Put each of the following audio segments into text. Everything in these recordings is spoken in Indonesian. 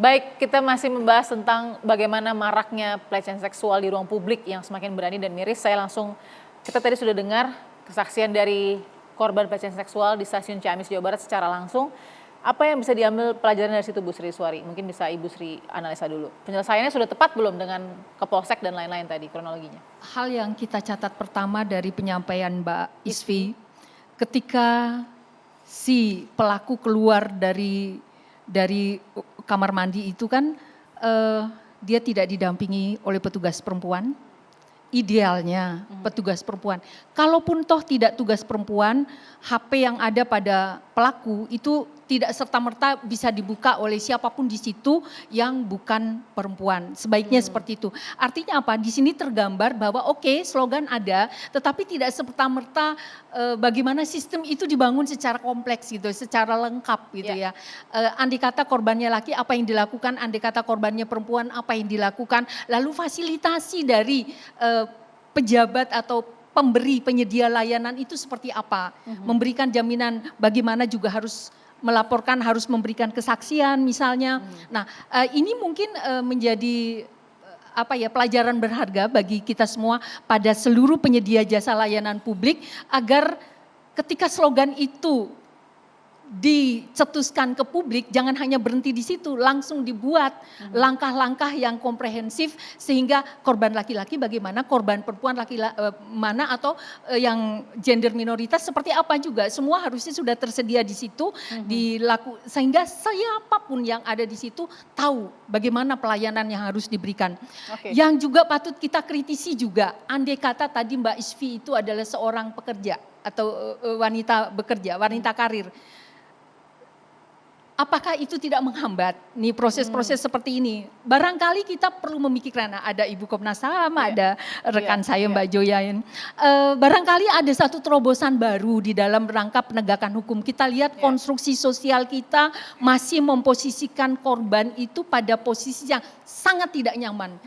Baik, kita masih membahas tentang bagaimana maraknya pelecehan seksual di ruang publik yang semakin berani dan miris. Kita tadi sudah dengar kesaksian dari korban pelecehan seksual di stasiun Ciamis, Jawa Barat secara langsung. Apa yang bisa diambil pelajaran dari situ, Bu Sri Suari? Mungkin bisa Ibu Sri analisa dulu. Penyelesaiannya sudah tepat belum dengan Kapolsek dan lain-lain tadi kronologinya? Hal yang kita catat pertama dari penyampaian Mbak Isfi, ketika si pelaku keluar dari kamar mandi itu kan dia tidak didampingi oleh petugas perempuan. Idealnya petugas perempuan. Kalaupun toh tidak tugas perempuan, HP yang ada pada pelaku itu tidak serta-merta bisa dibuka oleh siapapun di situ yang bukan perempuan. Sebaiknya seperti itu. Artinya apa? Di sini tergambar bahwa oke, slogan ada, tetapi tidak serta-merta bagaimana sistem itu dibangun secara kompleks gitu, secara lengkap gitu ya. Andai kata korbannya laki, apa yang dilakukan? Andai kata korbannya perempuan, apa yang dilakukan? Lalu fasilitasi dari pejabat atau pemberi penyedia layanan itu seperti apa? Memberikan jaminan bagaimana juga harus melaporkan, harus memberikan kesaksian misalnya. Nah, ini mungkin menjadi pelajaran berharga bagi kita semua pada seluruh penyedia jasa layanan publik agar ketika slogan itu dicetuskan ke publik, jangan hanya berhenti di situ, langsung dibuat langkah-langkah yang komprehensif sehingga korban laki-laki bagaimana, korban perempuan mana atau yang gender minoritas seperti apa juga, semua harusnya sudah tersedia di situ, sehingga siapapun yang ada di situ tahu bagaimana pelayanan yang harus diberikan. Yang juga patut kita kritisi juga, andai kata tadi Mbak Isfi itu adalah seorang pekerja atau wanita bekerja, wanita karir. Apakah itu tidak menghambat nih proses-proses seperti ini? Barangkali kita perlu memikirkan, ada Ibu Komnas HAM, ada rekan saya Mbak Joyain. Barangkali ada satu terobosan baru di dalam rangka penegakan hukum. Kita lihat konstruksi sosial kita masih memposisikan korban itu pada posisi yang sangat tidak nyaman.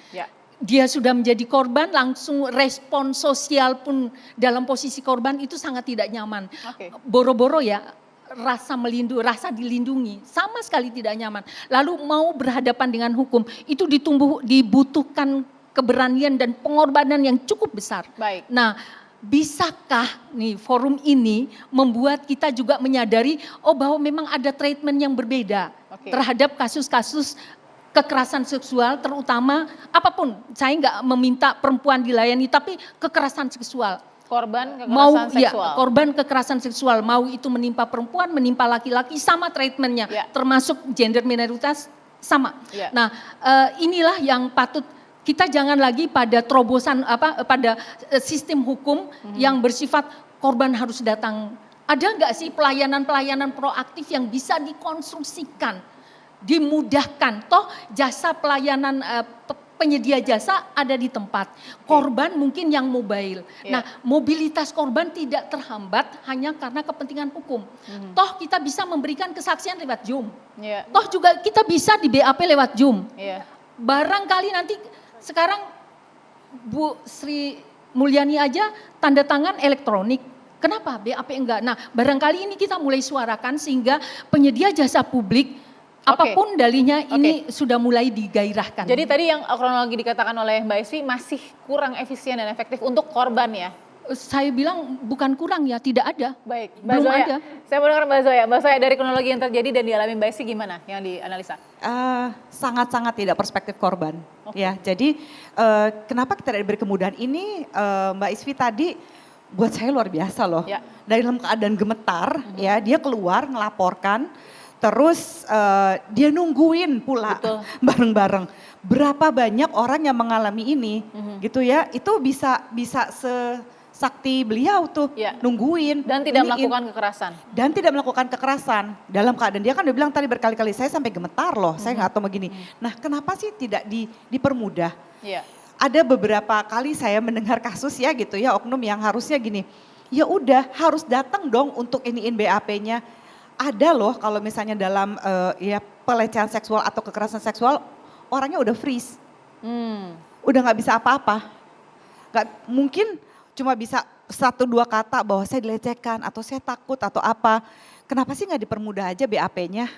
Dia sudah menjadi korban, langsung respon sosial pun dalam posisi korban itu sangat tidak nyaman. Boro-boro ya, rasa dilindungi sama sekali tidak nyaman. Lalu mau berhadapan dengan hukum itu dibutuhkan keberanian dan pengorbanan yang cukup besar. Nah, bisakah nih forum ini membuat kita juga menyadari bahwa memang ada treatment yang berbeda terhadap kasus-kasus kekerasan seksual, terutama apapun, saya nggak meminta perempuan dilayani, tapi kekerasan seksual. Korban kekerasan seksual, mau itu menimpa perempuan, menimpa laki-laki, sama treatmentnya, termasuk gender minoritas sama. Nah, inilah yang patut kita jangan lagi pada terobosan pada sistem hukum yang bersifat korban harus datang. Ada nggak sih pelayanan-pelayanan proaktif yang bisa dikonstruksikan, dimudahkan? Toh jasa pelayanan penyedia jasa ada di tempat, korban mungkin yang mobile. Nah, mobilitas korban tidak terhambat hanya karena kepentingan hukum. Toh kita bisa memberikan kesaksian lewat Zoom. Toh juga kita bisa di BAP lewat Zoom. Barangkali nanti sekarang Bu Sri Mulyani aja tanda tangan elektronik. Kenapa BAP enggak? Nah, barangkali ini kita mulai suarakan sehingga penyedia jasa publik apapun dalihnya ini sudah mulai digairahkan. Jadi tadi yang kronologi dikatakan oleh Mbak Isfi masih kurang efisien dan efektif untuk korban ya? Saya bilang bukan kurang ya, tidak ada. Baik, Mbak belum Zoya. ada. Saya mau dengar Mbak Zoya. Mbak Zoya, dari kronologi yang terjadi dan dialami Mbak Isfi gimana yang dianalisa? Sangat-sangat tidak perspektif korban. Ya, jadi kenapa kita tidak diberi kemudahan ini, Mbak Isfi tadi buat saya luar biasa loh. Dalam keadaan gemetar, ya dia keluar ngelaporkan. Terus dia nungguin pula bareng-bareng. Berapa banyak orang yang mengalami ini gitu ya. Itu bisa sesakti beliau tuh nungguin. Dan tidak melakukan kekerasan. Dan tidak melakukan kekerasan. Dalam keadaan dia kan udah bilang tadi berkali-kali saya sampai gemetar loh. Saya nggak tahu begini. Nah, kenapa sih tidak dipermudah? Ada beberapa kali saya mendengar kasus ya gitu ya, oknum yang harusnya gini. Ya udah harus datang dong untuk iniin BAP-nya. Ada loh kalau misalnya dalam pelecehan seksual atau kekerasan seksual orangnya udah freeze. Udah gak bisa apa-apa. Mungkin cuma bisa satu dua kata bahwa saya dilecehkan atau saya takut atau apa, kenapa sih nggak dipermudah aja BAP-nya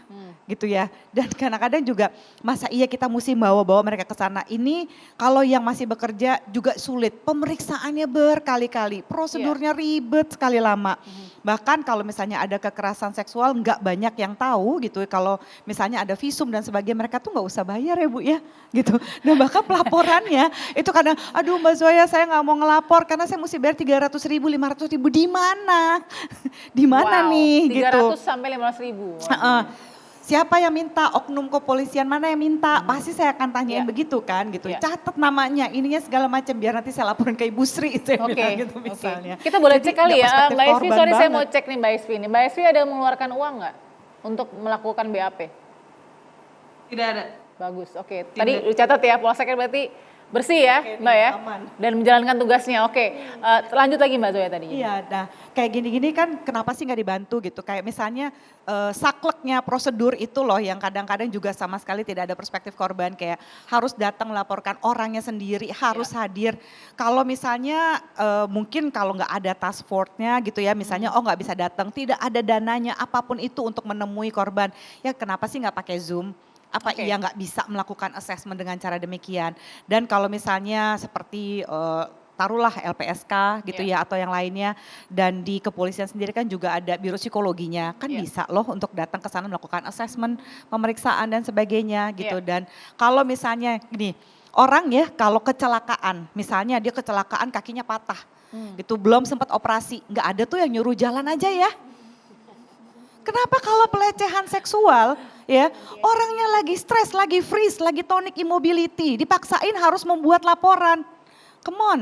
gitu ya. Dan kadang-kadang juga masa iya kita mesti bawa-bawa mereka ke sana. Ini kalau yang masih bekerja juga sulit, pemeriksaannya berkali-kali, prosedurnya ribet sekali lama. Bahkan kalau misalnya ada kekerasan seksual nggak banyak yang tahu gitu, kalau misalnya ada visum dan sebagainya mereka tuh nggak usah bayar ya Bu ya gitu. Nah bahkan pelaporannya itu kadang, aduh Mbak Zoya saya nggak mau ngelapor karena saya mesti bayar 300.000, 500.000 di mana? Di mana nih gitu. 300 sampai 15.000. Siapa yang minta, oknum kepolisian mana yang minta, pasti saya akan tanyain begitu kan gitu. Catat namanya, ininya segala macam biar nanti saya laporin ke Ibu Sri saya bilang gitu misalnya. Kita boleh cek kali ya, Mbak Isvi, sorry saya mau banget. cek nih Mbak Isvi nih. Mbak Isvi ada mengeluarkan uang nggak untuk melakukan BAP? Tidak ada. Bagus, oke. Tadi dicatat ya, Polseknya berarti bersih ya Mbak ya, aman. dan menjalankan tugasnya. Oke, lanjut lagi Mbak Zoya tadi. Iya, nah kayak gini-gini kan kenapa sih nggak dibantu gitu? Kayak misalnya sakleknya prosedur itu loh yang kadang-kadang juga sama sekali tidak ada perspektif korban. Kayak harus datang melaporkan orangnya sendiri, harus hadir. Kalau misalnya mungkin kalau nggak ada task force-nya gitu ya, misalnya oh nggak bisa datang, tidak ada dananya apapun itu untuk menemui korban. Ya kenapa sih nggak pakai Zoom? Apa ia nggak bisa melakukan assessment dengan cara demikian? Dan kalau misalnya seperti taruhlah LPSK gitu ya atau yang lainnya, dan di kepolisian sendiri kan juga ada biro psikologinya, kan bisa loh untuk datang ke sana melakukan assessment, pemeriksaan dan sebagainya gitu. Dan kalau misalnya gini, orang ya kalau kecelakaan, misalnya dia kecelakaan kakinya patah, gitu belum sempat operasi, nggak ada tuh yang nyuruh jalan aja ya. Kenapa kalau pelecehan seksual ya orangnya lagi stres, lagi freeze, lagi tonic immobility, dipaksain harus membuat laporan. Come on.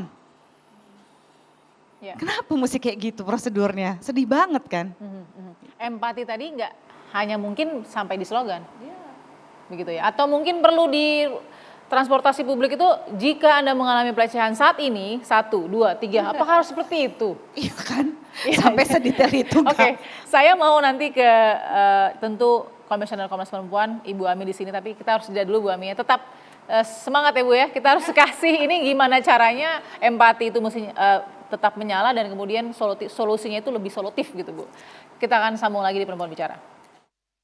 Kenapa mesti kayak gitu prosedurnya? Sedih banget kan? Empati tadi nggak hanya mungkin sampai di slogan, begitu ya? Atau mungkin perlu di transportasi publik itu jika Anda mengalami pelecehan saat ini 1, 2, 3, apakah harus seperti itu? Iya kan? Sampai sedetail itu kan? Oke, saya mau nanti ke tentu Komisioner Komnas Perempuan Ibu Ami di sini, tapi kita harus jeda dulu Bu Ami ya. Tetap semangat ya Bu ya, kita harus kasih ini gimana caranya empati itu mesti tetap menyala dan kemudian solusinya itu lebih solutif gitu Bu. Kita akan sambung lagi di Perempuan Bicara.